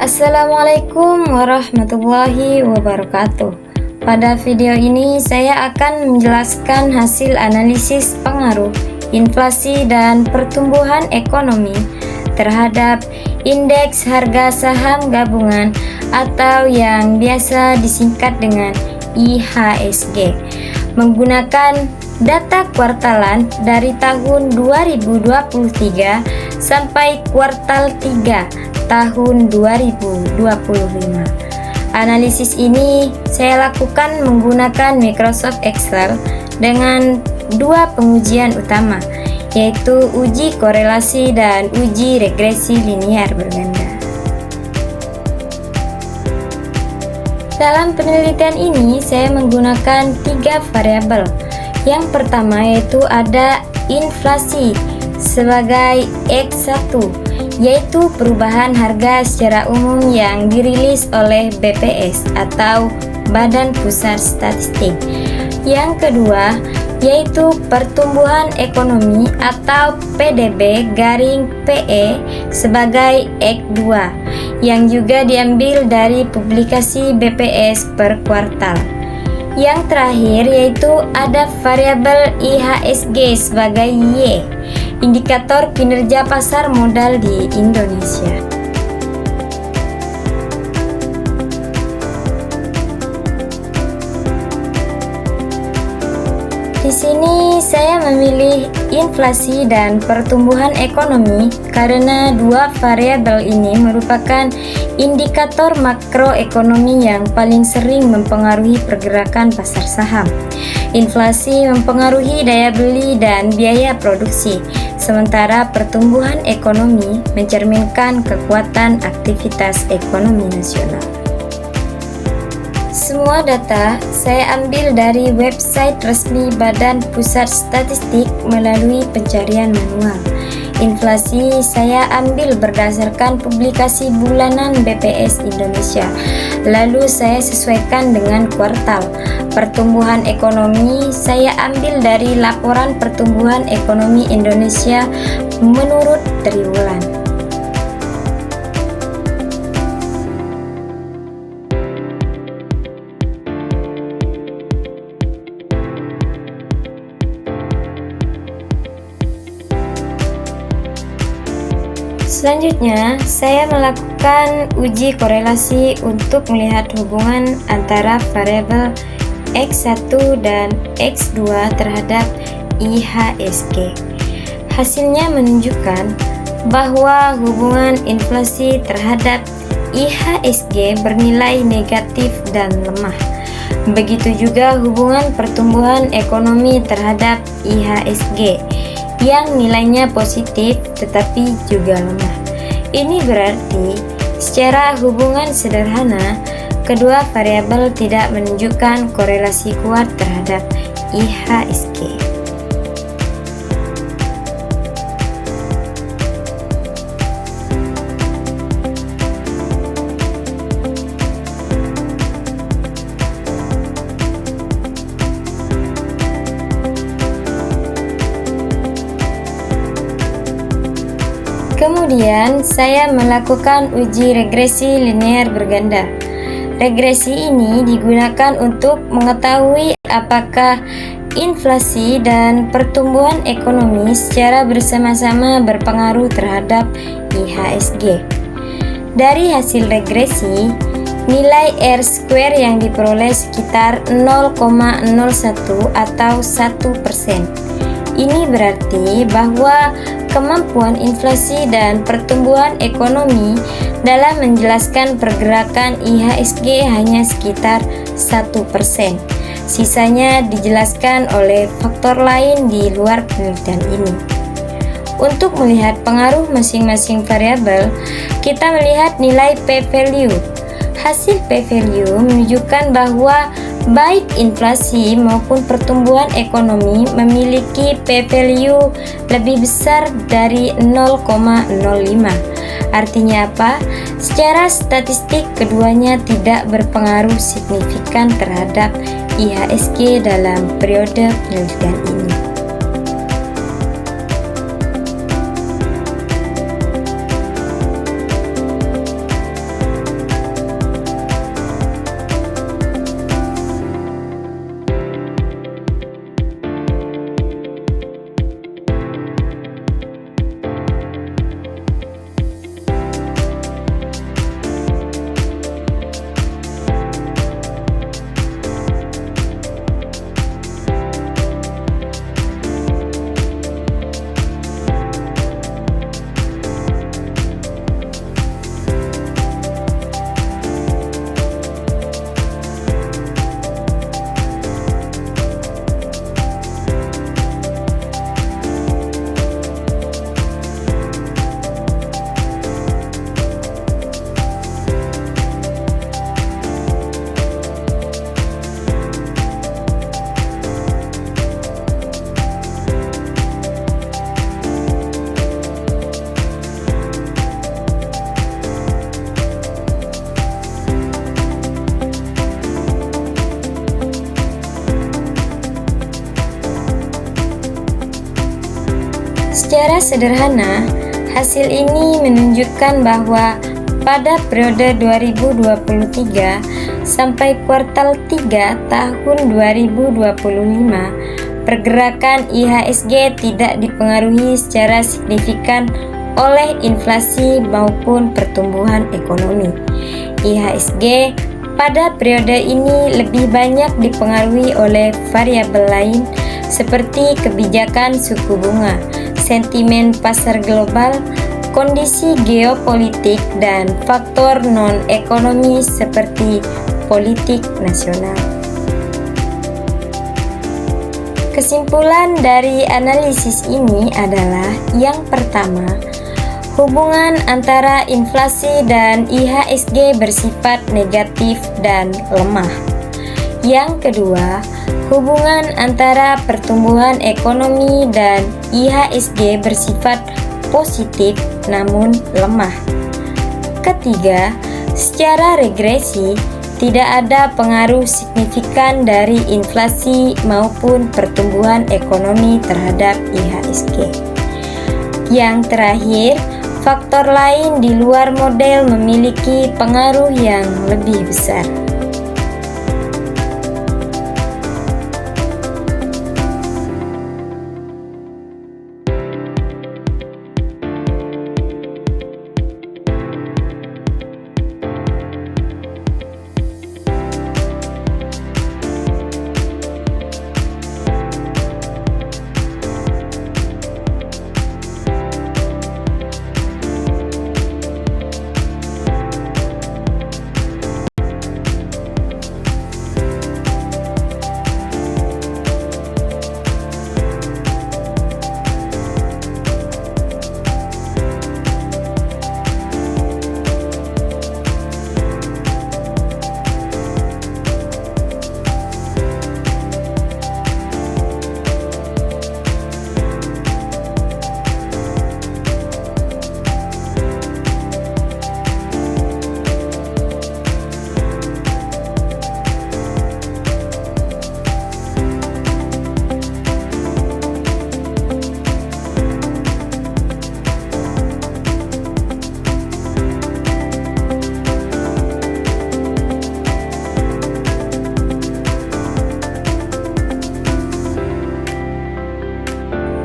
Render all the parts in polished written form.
Assalamualaikum warahmatullahi wabarakatuh. Pada video ini saya akan menjelaskan hasil analisis pengaruh inflasi dan pertumbuhan ekonomi terhadap indeks harga saham gabungan atau yang biasa disingkat dengan IHSG menggunakan data kuartalan dari tahun 2023 sampai kuartal 3 tahun 2025. Analisis ini saya lakukan menggunakan Microsoft Excel dengan dua pengujian utama, yaitu uji korelasi dan uji regresi linear berganda. Dalam penelitian ini saya menggunakan 3 variabel. Yang pertama yaitu ada inflasi sebagai X1, yaitu perubahan harga secara umum yang dirilis oleh BPS atau Badan Pusat Statistik. Yang kedua yaitu pertumbuhan ekonomi atau PDB-PE sebagai X2 yang juga diambil dari publikasi BPS per kuartal. Yang terakhir yaitu ada variabel IHSG sebagai Y, indikator kinerja pasar modal di Indonesia. Di sini saya memilih inflasi dan pertumbuhan ekonomi karena dua variabel ini merupakan indikator makroekonomi yang paling sering mempengaruhi pergerakan pasar saham. Inflasi mempengaruhi daya beli dan biaya produksi, sementara pertumbuhan ekonomi mencerminkan kekuatan aktivitas ekonomi nasional. Semua data saya ambil dari website resmi Badan Pusat Statistik melalui pencarian manual. Inflasi saya ambil berdasarkan publikasi bulanan BPS Indonesia, lalu saya sesuaikan dengan kuartal. Pertumbuhan ekonomi saya ambil dari laporan pertumbuhan ekonomi Indonesia menurut triwulan. Selanjutnya, saya melakukan uji korelasi untuk melihat hubungan antara variabel X1 dan X2 terhadap IHSG. Hasilnya menunjukkan bahwa hubungan inflasi terhadap IHSG bernilai negatif dan lemah. Begitu juga hubungan pertumbuhan ekonomi terhadap IHSG yang nilainya positif tetapi juga lemah. Ini berarti secara hubungan sederhana kedua variabel tidak menunjukkan korelasi kuat terhadap IHSG. Kemudian saya melakukan uji regresi linear berganda. Regresi ini digunakan untuk mengetahui apakah inflasi dan pertumbuhan ekonomi secara bersama-sama berpengaruh terhadap IHSG. Dari hasil regresi, nilai R-square yang diperoleh sekitar 0,01 atau 1%. Ini berarti bahwa kemampuan inflasi dan pertumbuhan ekonomi dalam menjelaskan pergerakan IHSG hanya sekitar 1%. Sisanya dijelaskan oleh faktor lain di luar penelitian ini. Untuk melihat pengaruh masing-masing variabel, kita melihat nilai p-value. Hasil p-value menunjukkan bahwa Baik inflasi maupun pertumbuhan ekonomi memiliki p-value lebih besar dari 0,05. Artinya apa? Secara statistik keduanya tidak berpengaruh signifikan terhadap IHSG dalam periode penelitian ini. Secara sederhana, hasil ini menunjukkan bahwa pada periode 2023 sampai kuartal 3 tahun 2025, pergerakan IHSG tidak dipengaruhi secara signifikan oleh inflasi maupun pertumbuhan ekonomi. IHSG pada periode ini lebih banyak dipengaruhi oleh variabel lain seperti kebijakan suku bunga, sentimen pasar global, kondisi geopolitik, dan faktor non-ekonomi seperti politik nasional. Kesimpulan dari analisis ini adalah yang pertama, hubungan antara inflasi dan IHSG bersifat negatif dan lemah. Yang kedua, hubungan antara pertumbuhan ekonomi dan IHSG bersifat positif namun lemah. Ketiga, secara regresi tidak ada pengaruh signifikan dari inflasi maupun pertumbuhan ekonomi terhadap IHSG. Yang terakhir, faktor lain di luar model memiliki pengaruh yang lebih besar.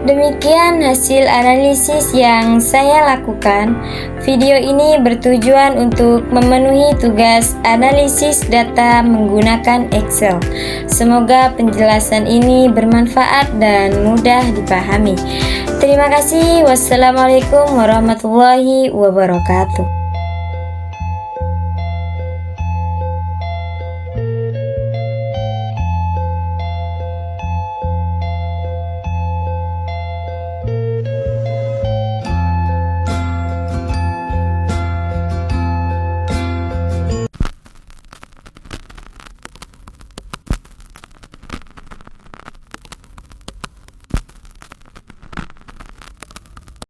Demikian hasil analisis yang saya lakukan. Video ini bertujuan untuk memenuhi tugas analisis data menggunakan Excel. Semoga penjelasan ini bermanfaat dan mudah dipahami. Terima kasih. Wassalamualaikum warahmatullahi wabarakatuh.